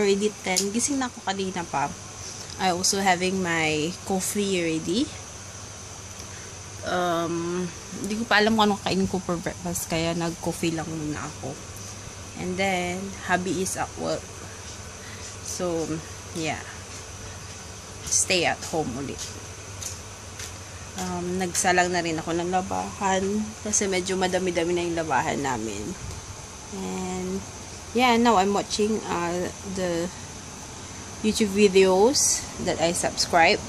already 10. Gising na ako kanina pa. I also having my coffee ready. Hindi ko pa alam kung anong kainin ko for breakfast, kaya nag-coffee lang muna ako. And then, hubby is at work. So, yeah. Stay at home ulit. Nagsalang na rin ako ng labahan kasi medyo madami-dami na yung labahan namin. And, yeah, now I'm watching the YouTube videos that I subscribe.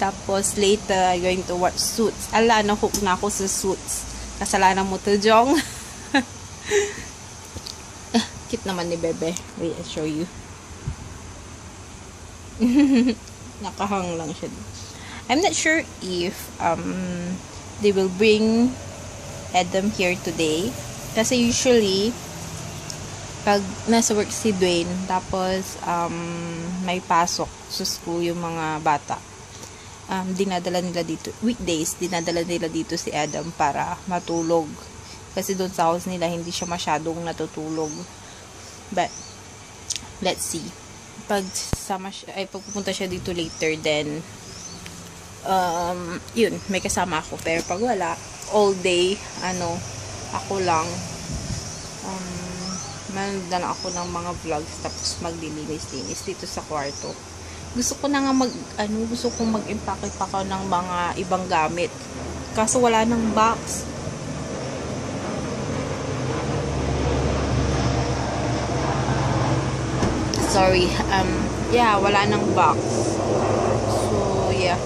Tapos, later, I'm going to watch Suits. Ala, na-hook na ako sa Suits. Kasalanan mo to, Jong. Cute naman ni Bebe. Wait, I'll show you. Nakahang lang siya. I'm not sure if they will bring Adam here today. Kasi usually, pag nasa work si Dwayne, tapos may pasok sa school yung mga bata, dinadala nila dito, weekdays, dinadala nila dito si Adam para matulog. Kasi doon sa house nila, hindi siya masyadong natutulog. But, let's see. Pag pupunta siya dito later, then, yun, may kasama ako. Pero pag wala, all day, ako lang, manadala ako ng mga vlogs, tapos maglilinis-linis dito sa kwarto. Gusto ko na nga gusto kong mag-impake pa ko ng mga ibang gamit. Kaso wala ng box. Sorry, yeah, wala nang box. So, yeah.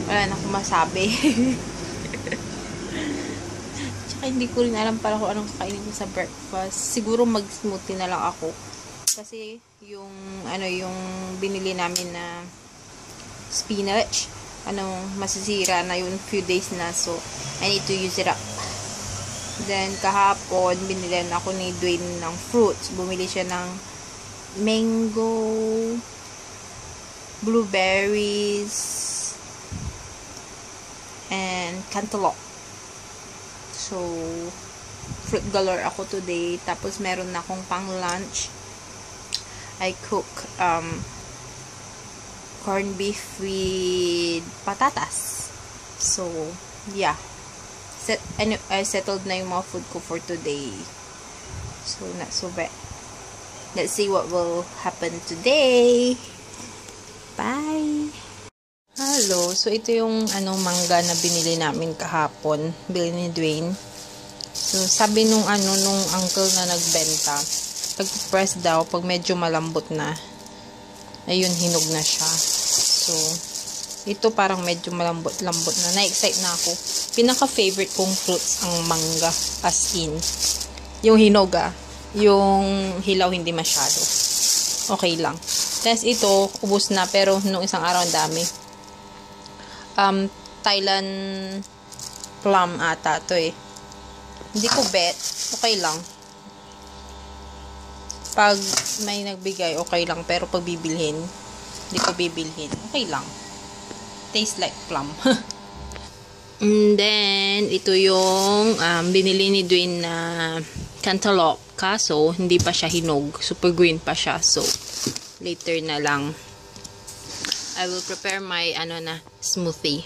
Wala na akong masabi. Tsaka hindi ko rin alam para kung anong kakainin ko sa breakfast. Siguro mag-smoothie na lang ako. Kasi, yung binili namin na spinach, masisira na yun few days na. So, I need to use it up. Then, kahapon, binilan ako ni Dwayne ng fruits. Bumili siya ng mango, blueberries, and cantaloupe. So, fruit galore ako today. Tapos, meron na akong pang lunch. I cook corned beef with patatas. So, yeah. I settled na yung mga food ko for today. So, not so bad. Let's see what will happen today. Bye! Hello. So, ito yung mangga na binili namin kahapon. Bili ni Dwayne. So, sabi nung uncle na nagbenta, pag-press daw, pag medyo malambot na, ayun, hinog na siya. So, ito parang medyo malambot na. Na-excite na ako. Pinaka-favorite kong fruits ang mangga. As in. Yung hinog yung hilaw hindi masyado. Okay lang. Tapos ito, ubos na. Pero nung isang araw ang dami. Thailand plum ata to eh. Hindi ko bet. Okay lang. Pag may nagbigay, okay lang. Pero pag bibilhin, hindi ko bibilhin. Okay lang. Tastes like plum. And then, ito yung binili ni Dwayne na cantaloupe. Kaso, hindi pa siya hinog. Super green pa siya. So, later na lang. I will prepare my smoothie.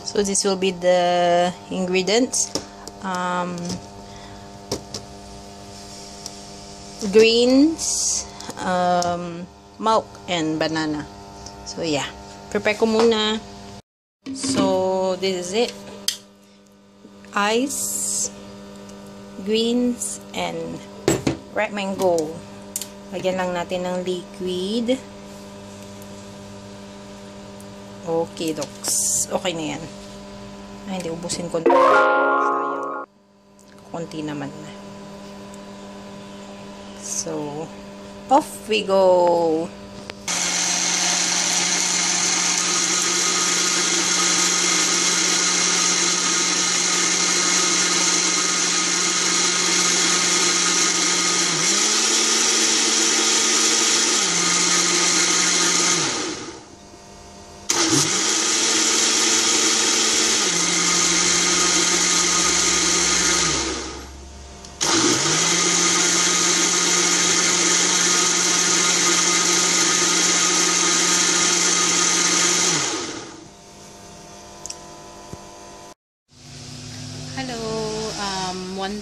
So, this will be the ingredients. Greens, milk, and banana. So, yeah. Prepare ko muna. So, this is it. Ice, greens, and ripe mango. Lagyan lang natin ng liquid. Okay, docs. Okay na yan. Ay, hindi. Ubusin ko. Sayang. Kunti naman na. So, off we go.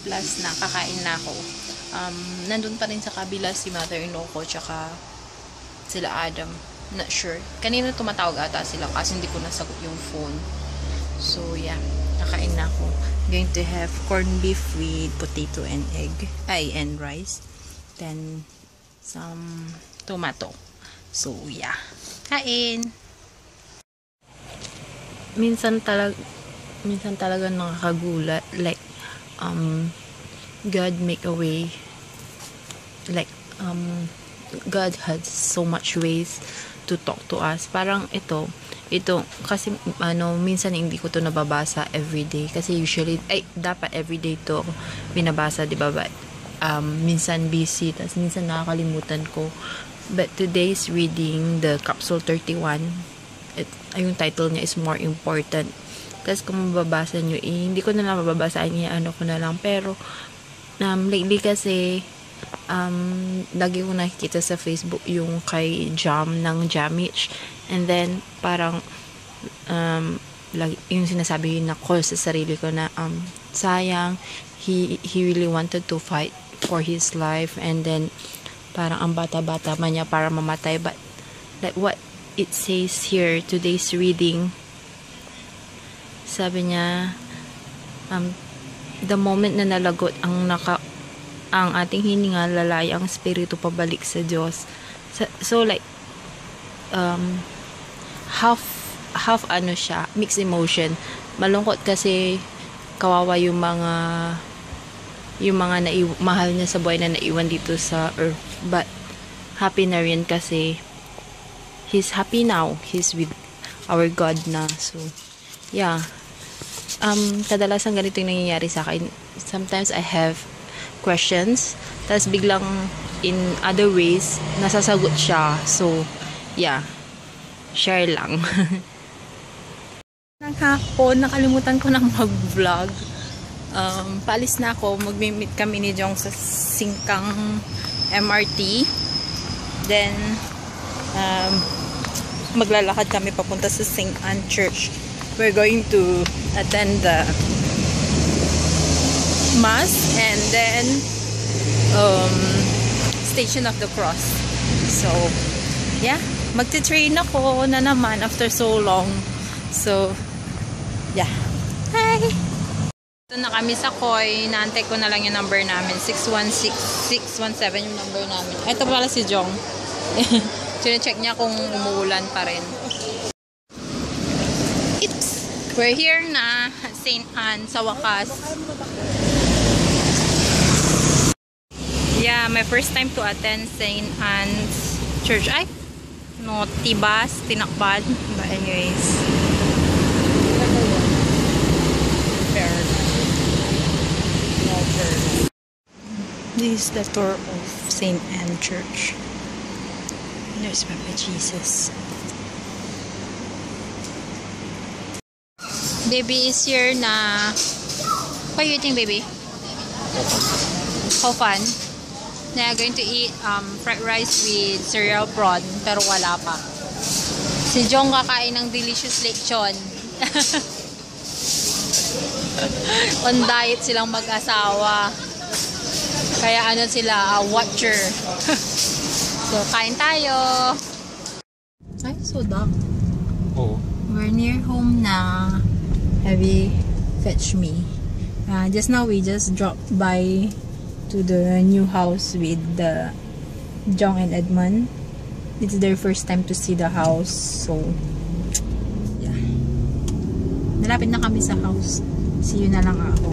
plus na kakain na ako. Nandun pa rin sa kabila si mother-in-law ko tsaka sila Adam. Not sure. Kanina tumatawag ata sila kasi hindi ko nasagot yung phone. So yeah, kakain na ako. Going to have corned beef with potato and egg. And rice. Then some tomato. So yeah, kain. Minsan talaga nakakagulat, like God make a way, like God has so much ways to talk to us. Parang ito kasi minsan hindi ko to nababasa everyday kasi usually dapat everyday to binabasa, di ba? But minsan busy, tas minsan nakakalimutan ko. But today's reading, the capsule 31, yung title niya is More Important. Tapos kung mababasa nyo, hindi ko na lang mababasaan niya, ko na lang. Pero lately kasi lagi ko nakikita sa Facebook yung kay Jam ng Jamich, and then parang yung sinasabi na ko sa sarili ko na sayang, he really wanted to fight for his life, and then parang ang bata-bata man niya para mamatay. But like what it says here, today's reading, sabi niya, the moment na nalagot ang ating hininga, lalay ang espiritu pabalik sa Diyos. So like half siya, mixed emotion. Malungkot kasi kawawa yung mga mahal niya sa buhay na naiwan dito sa earth. But happy na rin kasi he's happy now. He's with our God na. So yeah, kadalasan ganito yung nangyayari sa akin. Sometimes I have questions, tapos biglang in other ways nasasagot siya. So yeah, share lang. Nang hapon, nakalimutan ko ng mag-vlog. Paalis na ako, mag-meet kami ni Jong sa Singkang MRT. Then maglalakad kami papunta sa St. Anne Church. We're going to attend the Mass and then Station of the Cross. So yeah, magti-train ako na naman after so long. So yeah, hi! Ito na kami sa Koy. Naantay ko na lang yung number namin. 616-617 yung number namin. Ito pala si Jong. Chine-check niya kung umuulan pa rin. We're here na St. Anne sa wakas. Yeah, my first time to attend St. Anne's Church. Ay, no, Tibas, Tinakbad. But anyways, this is the tour of St. Anne Church. There's Papa Jesus. Baby is here na. What are you eating, baby? How fun? Now going to eat fried rice with cereal prawn, pero wala pa. Si Jong kakain ng delicious lechon. On diet silang mag-asawa. Kaya ano sila, watcher. So, kain tayo. Ay, so dark. Oh. We're near home na. Have you fetch me? Just now we just dropped by to the new house with the Jong and Edmund. It's their first time to see the house. So, yeah. Nalapit na kami sa house. See you na lang ako.